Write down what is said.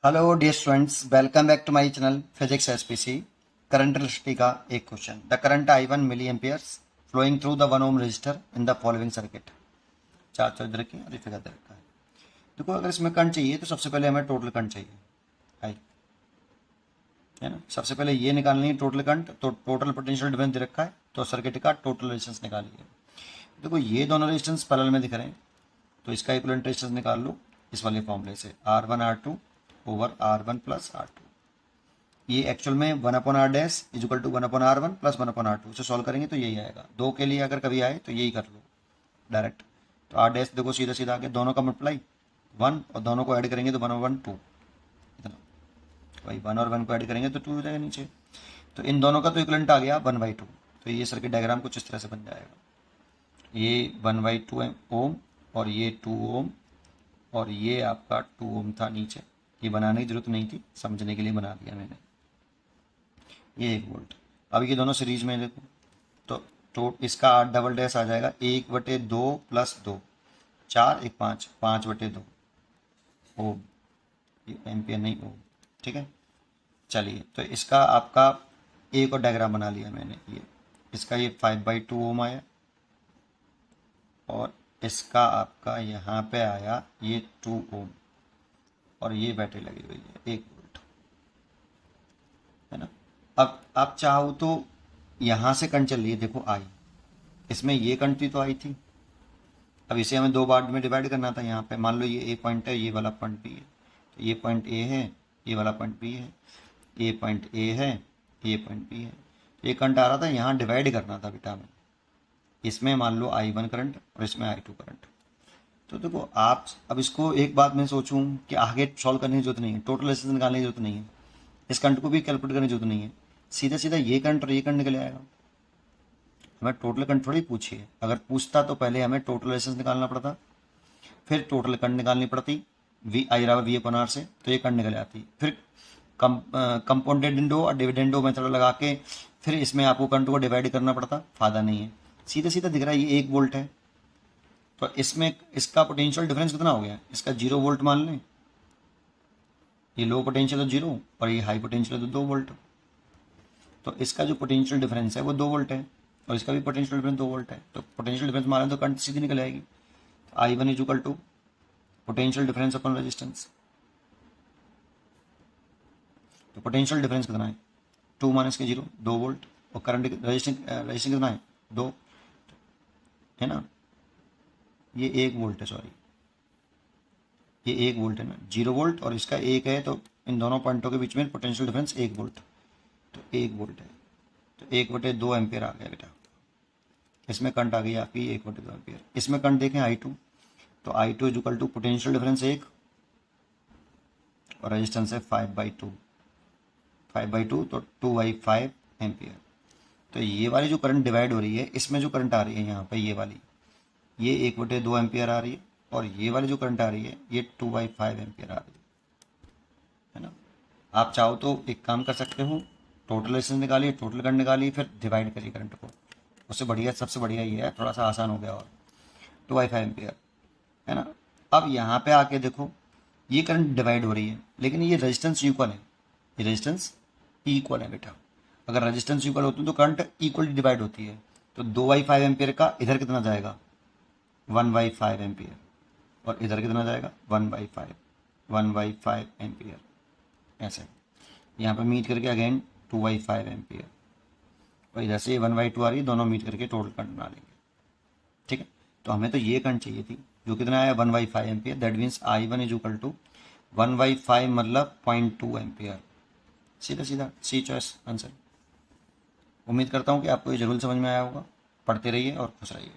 Hello dear students, welcome back to my channel physics SPC. Current electricity का एक question. The current I1 milli amperes flowing through the 1 ohm resistor in the following circuit. चार चौधरी रखी और figure दे रखा है। देखो, अगर इसमें करंट चाहिए तो सबसे पहले हमें टोटल करंट चाहिए, आई है ना। सबसे पहले ये निकालनी है टोटल करंट, तो टोटल पोटेंशियल डिफरेंस दे रखा है, तो सर्किट का टोटल रेजिस्टेंस निकालिए। देखो, ये दोनों रेजिस्टेंस पैरेलल में दिख रहे हैं, तो इसका इक्विवेलेंट रेजिस्टेंस निकाल लो इस वाले फॉर्मूले से, R1 R2 over R1 plus R2। ये एक्चुअल में 1/R dash is equal to 1/R1 plus 1/R2। इसे सॉल्व करेंगे तो यही आएगा। दो के लिए अगर कभी आए तो यही कर लो डायरेक्ट। तो R डैश देखो सीधा सीधा आगे, दोनों का मल्टीप्लाई 1 और दोनों को ऐड करेंगे तो 1/2 इतना। भाई 1 और 1 को ऐड करेंगे तो 2 हो जाएगा नीचे। तो इन दोनों का तो इक्विवेलेंट आ गया 1/2। तो ये सर्किट डायग्राम कुछ इस तरह से बन जाएगा। ये 1/2 ओम और ये 2 ओम और ये आपका 2 ओम था नीचे। ये बनाने की जरूरत नहीं थी, समझने के लिए बना दिया मैंने। ये 1 वोल्ट। अब ये दोनों सीरीज में देखो तो इसका 8 डबल डैश आ जाएगा 1/2 प्लस 2, 4 1 5, 5/2 ओम। ये एम्पियर नहीं ओम, ठीक है। चलिए, तो इसका आपका एक और डायग्राम बना लिया मैंने। ये इसका ये 5/2 ओम आया और इसका आपका यहाँ पे आया ये 2 ओम और ये बैटरी लगी हुई है 1 वोल्ट, है ना। अब आप चाहो तो यहाँ से करंट चल रही है, देखो आई, इसमें ये करंट थी तो आई थी। अब इसे हमें दो पार्ट में डिवाइड करना था। यहाँ पे मान लो ये ए पॉइंट है, ये वाला पॉइंट बी है, तो ये पॉइंट ए है, ये वाला पॉइंट बी है, ये पॉइंट ए है, ये पॉइंट बी है। ये करंट आ रहा था, यहाँ डिवाइड करना था बेटा हमें। इसमें मान लो I1 करंट और इसमें I2 करंट। तो देखो, आप अब इसको एक बात मैं सोचूं कि आगे सॉल्व करने की जरूरत नहीं है, टोटल रेजिस्टेंस निकालने की जरूरत नहीं है, इस करंट को भी कैलकुलेट करने की जरूरत नहीं है। सीधा सीधा ये करंट और ये करंट निकल आएगा। हमें टोटल करंट थोड़ी पूछिए। अगर पूछता तो पहले हमें टोटल रेजिस्टेंस निकालना पड़ता, फिर टोटल करंट निकालनी पड़ती V/R से, तो ये करंट निकल आती। फिर कंपाउंडेंडो और डिविडेंडो मेथड लगा के फिर इसमें आपको करंट को डिवाइड करना पड़ता, फायदा नहीं है। सीधा सीधा दिख रहा है ये 1 वोल्ट है, तो इसमें इसका पोटेंशियल डिफरेंस कितना हो गया, इसका 0 वोल्ट मान लें। ये लो पोटेंशियल तो 0 और ये हाई पोटेंशियल तो 2 वोल्ट। तो इसका जो पोटेंशियल डिफरेंस है वो 2 वोल्ट है और इसका भी पोटेंशियल डिफरेंस 2 वोल्ट है। तो पोटेंशियल डिफरेंस मारें तो करंट सीधी निकल आएगी। I1 is equal to potential difference upon resistance. तो पोटेंशियल डिफरेंस कितना है, 2 माइनस के 0, 2 वोल्ट। और करंट रजिस्टेंस कितना है, 2, है ना। ये 1 वोल्ट है, सॉरी, ये 1 वोल्ट है ना, 0 वोल्ट और इसका 1 है, तो इन दोनों पॉइंटों के बीच में पोटेंशियल डिफरेंस 1 वोल्ट। तो 1 वोल्ट है, तो 1/2 एम्पियर आ गया बेटा। इसमें करंट आ गई आपकी 1/2 एम्पियर। इसमें करंट देखें I2, तो I2 is equal to potential difference 1 और रेजिस्टेंस है 5/2, 5/2 तो 2/5 एम्पियर। तो ये वाली जो करंट डिवाइड हो रही है, इसमें जो करंट आ रही है यहाँ पे ये वाली, ये 1/2 एम्पियर आ रही है और ये वाली जो करंट आ रही है ये 2/5 एम्पियर आ रही है ना। आप चाहो तो एक काम कर सकते हो, टोटल रेजिस्टेंस निकालिए, टोटल करंट निकालिए, फिर डिवाइड करिए करंट को। उससे बढ़िया, सबसे बढ़िया ये है, थोड़ा सा आसान हो गया। और 2/5 एम्पियर, है ना। अब यहाँ पे आके देखो, ये करंट डिवाइड हो रही है लेकिन ये रेजिस्टेंस इक्वल है, ये रेजिस्टेंस इक्वल है बेटा। अगर रेजिस्टेंस इक्वल होती है तो करंट इक्वली डिवाइड होती है। तो 2/5 एम्पियर का इधर कितना जाएगा, 1/5 एम्पियर, और इधर कितना जाएगा 1/5 एम्पियर। ऐसे यहाँ पे मीट करके अगेन 2/5 एम्पियर और इधर से 1/2 आ रही है, दोनों मीट करके टोटल करंट बना लेंगे, ठीक है। तो हमें तो ये करंट चाहिए थी जो कितना आया 1/5 ampere. That means I1 is equal to 1/5 मतलब 0.2 एम्पियर। सीधा सीधा सी चॉइस आंसर। उम्मीद करता हूँ कि आपको ये जरूर समझ में आया होगा। पढ़ते रहिए और खुश रहिए।